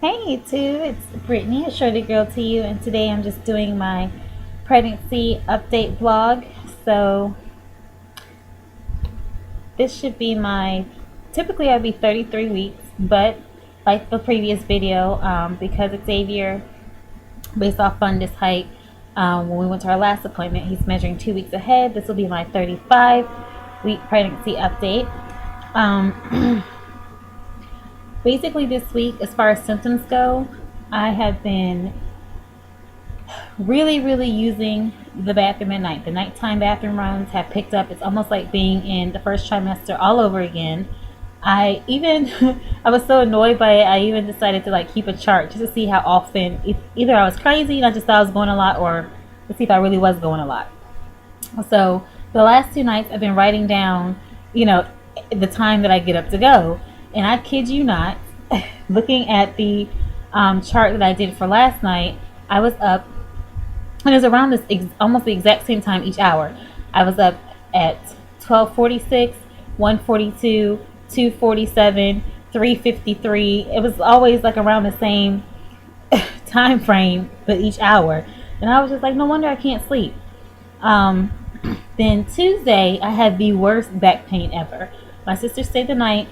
Hey YouTube, it's Brittany, a Shorty Girl to you, and today I'm just doing my pregnancy update vlog. So this should be typically I'd be 33 weeks, but like the previous video, because Xavier, based off on this height, when we went to our last appointment, he's measuring 2 weeks ahead. This will be my 35-week pregnancy update. Basically this week, as far as symptoms go, I have been really using the bathroom at night. The nighttime bathroom runs have picked up. It's almost like being in the first trimester all over again. I even I was so annoyed by it, I even decided to like keep a chart just to see how often, if either I was crazy and I just thought I was going a lot, or to see if I really was going a lot. So the last 2 nights I've been writing down, the time that I get up to go. And I kid you not, looking at the chart that I did for last night, I was up, and it was around almost the exact same time each hour. I was up at 12:46, 1:42, 2:47, 3:53. It was always like around the same time frame, but each hour. And I was just like, no wonder I can't sleep. Then Tuesday, I had the worst back pain ever. My sister stayed the night,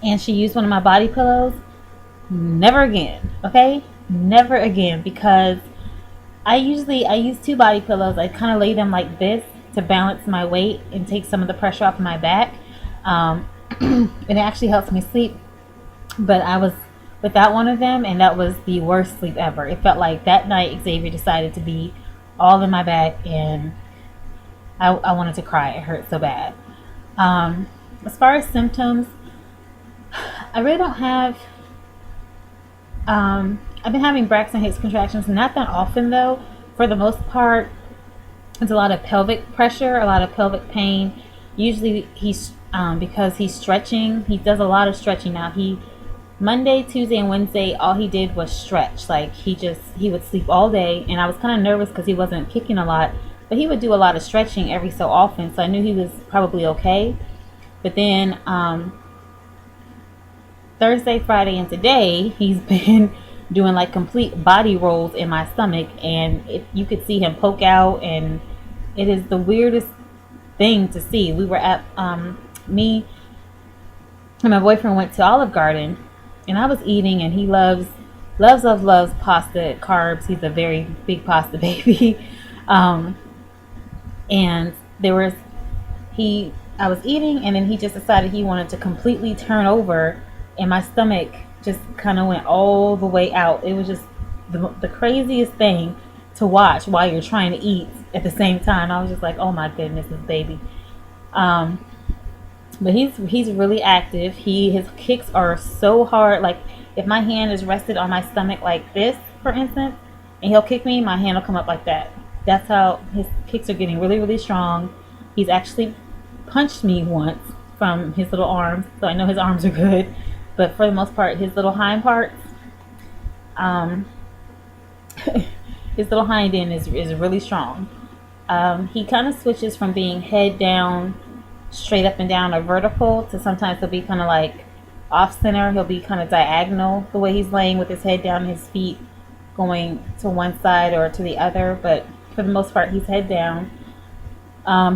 and she used one of my body pillows. Never again, okay? Never again, because I use two body pillows. I kind of lay them like this to balance my weight and take some of the pressure off my back. And it actually helps me sleep. But I was without one of them, and that was the worst sleep ever. It felt like that night Xavier decided to be all in my back, and I wanted to cry. It hurt so bad. As far as symptoms, I really don't have. I've been having Braxton Hicks contractions, not that often though. For the most part, it's a lot of pelvic pressure, a lot of pelvic pain. Usually he's because he's stretching. He does a lot of stretching now. Monday, Tuesday, and Wednesday, all he did was stretch. Like he would sleep all day, and I was kind of nervous because he wasn't kicking a lot, but he would do a lot of stretching every so often, so I knew he was probably okay. But then Thursday, Friday, and today, he's been doing like complete body rolls in my stomach, and you could see him poke out, and it is the weirdest thing to see. We were at me and my boyfriend went to Olive Garden, and I was eating, and he loves pasta, carbs. He's a very big pasta baby. And I was eating, and then he just decided he wanted to completely turn over, and my stomach just kind of went all the way out. It was just the craziest thing to watch while you're trying to eat at the same time. I was just like, oh my goodness, this baby. But he's really active. His kicks are so hard. Like if my hand is rested on my stomach like this, for instance, and he'll kick me, my hand will come up like that. That's how his kicks are getting really strong. He's actually punched me once from his little arms, so I know his arms are good. But for the most part, his little hind parts, his little hind end is really strong. He kind of switches from being head down, straight up and down, or vertical, to sometimes he'll be kind of like off center. He'll be kind of diagonal the way he's laying with his head down and his feet going to one side or to the other. But for the most part, he's head down.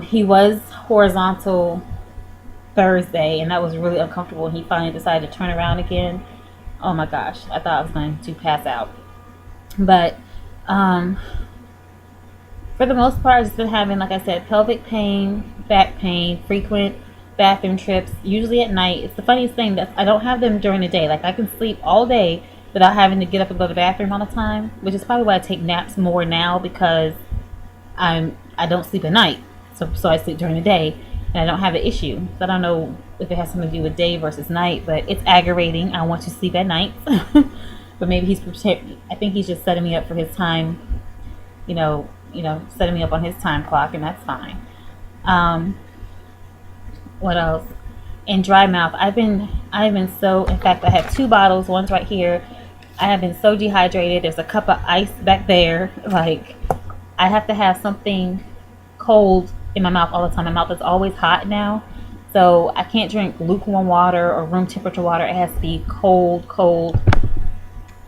He was horizontal Thursday, and that was really uncomfortable. He finally decided to turn around again. Oh my gosh, I thought I was going to pass out. But for the most part, I've just been having, like I said, pelvic pain, back pain, frequent bathroom trips, usually at night. It's the funniest thing that I don't have them during the day. Like I can sleep all day without having to get up and go to the bathroom all the time, which is probably why I take naps more now, because I don't sleep at night. So I sleep during the day, and I don't have an issue. So I don't know if it has something to do with day versus night, but it's aggravating. I want to sleep at night. But maybe I think he's just setting me up for his time, setting me up on his time clock, and that's fine. What else? And dry mouth. I've been so, in fact, I have 2 bottles. One's right here. I have been so dehydrated. There's a cup of ice back there. Like, I have to have something cold in my mouth all the time. My mouth is always hot now, so I can't drink lukewarm water or room temperature water. It has to be cold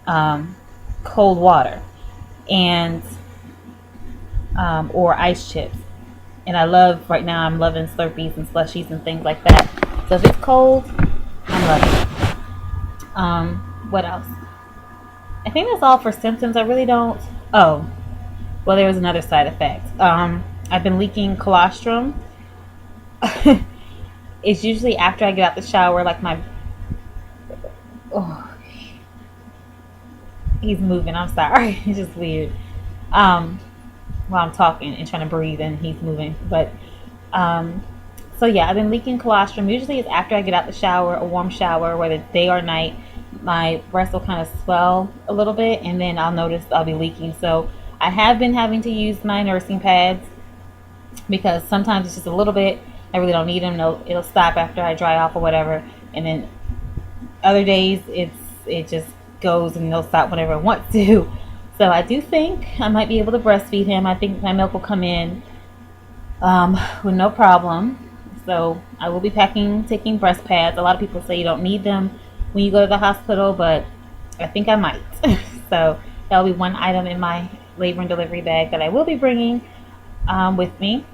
um, cold water and or ice chips. And I love, right now I'm loving Slurpees and slushies and things like that. So if it's cold, I'm loving it. What else? I think that's all for symptoms. I really don't. Oh, well, there was another side effect. I've been leaking colostrum. It's usually after I get out the shower, like my. Oh, he's moving. I'm sorry. It's just weird. Um, while I'm talking and trying to breathe, and he's moving. But um, so yeah, I've been leaking colostrum. Usually, it's after I get out the shower, a warm shower, whether day or night. My breast will kind of swell a little bit, and then I'll notice I'll be leaking. So I have been having to use my nursing pads because sometimes it's just a little bit. I really don't need them. It'll stop after I dry off or whatever, and then other days it just goes and it'll stop whenever it wants to. So I do think I might be able to breastfeed him. I think my milk will come in with no problem. So I will be taking breast pads. A lot of people say you don't need them when you go to the hospital, but I think I might. So that'll be one item in my labor and delivery bag that I will be bringing with me.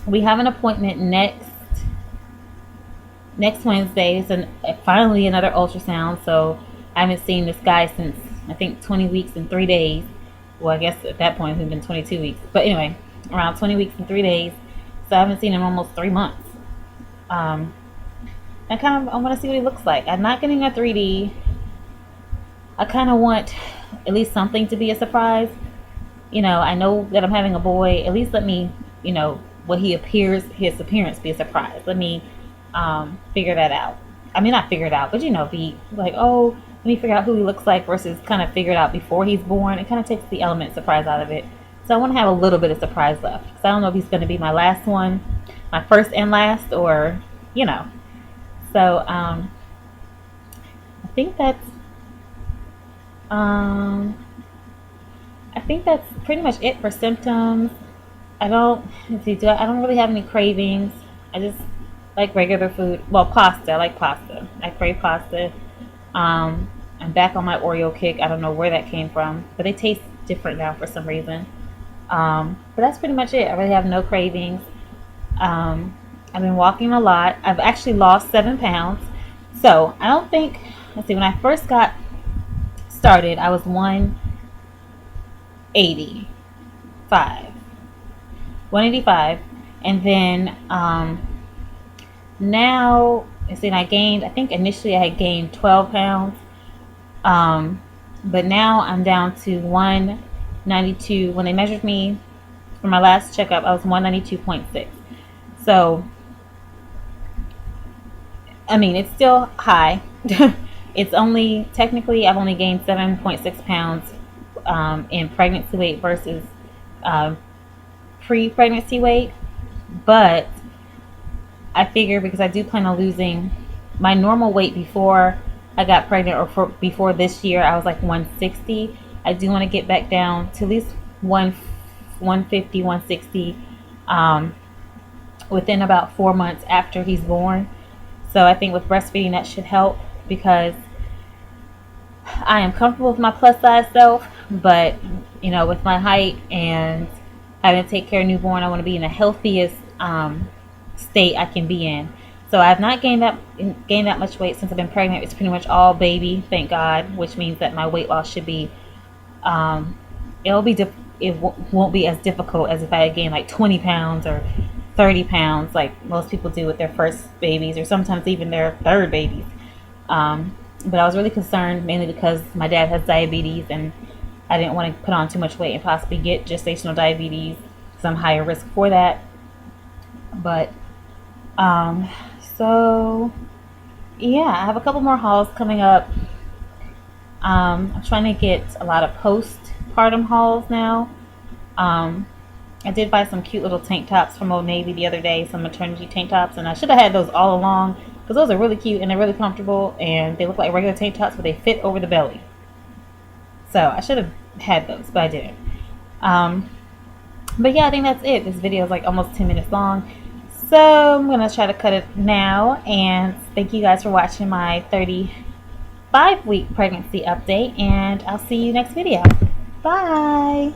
We have an appointment next Wednesday. It's finally another ultrasound. So I haven't seen this guy since I think 20 weeks and 3 days. Well, I guess at that point it's been 22 weeks. But anyway, around 20 weeks and 3 days. So I haven't seen him almost 3 months. I want to see what he looks like. I'm not getting a 3D. I kind of want at least something to be a surprise. I know that I'm having a boy. At least let me, what his appearance be a surprise. Let me figure that out. I mean, not figure it out, but be like, oh, let me figure out who he looks like versus kind of figure it out before he's born. It kind of takes the element surprise out of it. So I want to have a little bit of surprise left. Because I don't know if he's going to be my last one, my first and last, or, So I think that's pretty much it for symptoms. I don't really have any cravings. I just like regular food. Well, pasta. I like pasta. I crave pasta. I'm back on my Oreo kick. I don't know where that came from, but they taste different now for some reason. But that's pretty much it. I really have no cravings. I've been walking a lot. I've actually lost 7 pounds. So I don't think, let's see, when I first got started, I was 185. And then now, let's see, I think initially I had gained 12 pounds. But now I'm down to 192. When they measured me for my last checkup, I was 192.6. So, I mean, it's still high. It's only, technically, I've only gained 7.6 pounds in pregnancy weight versus pre-pregnancy weight. But I figure because I do plan on losing my normal weight before I got pregnant, or before this year, I was like 160. I do want to get back down to at least 150, 160 within about 4 months after he's born. So I think with breastfeeding that should help, because I am comfortable with my plus size self, but with my height and having to take care of newborn, I want to be in the healthiest state I can be in. So I have not gained that much weight since I've been pregnant. It's pretty much all baby, thank God, which means that my weight loss should be it won't be as difficult as if I had gained like 20 pounds or 30 pounds like most people do with their first babies, or sometimes even their third babies. But I was really concerned, mainly because my dad has diabetes, and I didn't want to put on too much weight and possibly get gestational diabetes, because I'm higher risk for that. But so yeah, I have a couple more hauls coming up. I'm trying to get a lot of postpartum hauls now. I did buy some cute little tank tops from Old Navy the other day, some maternity tank tops, and I should have had those all along, because those are really cute and they're really comfortable, and they look like regular tank tops, but they fit over the belly. So I should have had those, but I didn't. But yeah, I think that's it. This video is like almost 10 minutes long, so I'm gonna try to cut it now. And thank you guys for watching my 35 5-week pregnancy update, and I'll see you next video. Bye.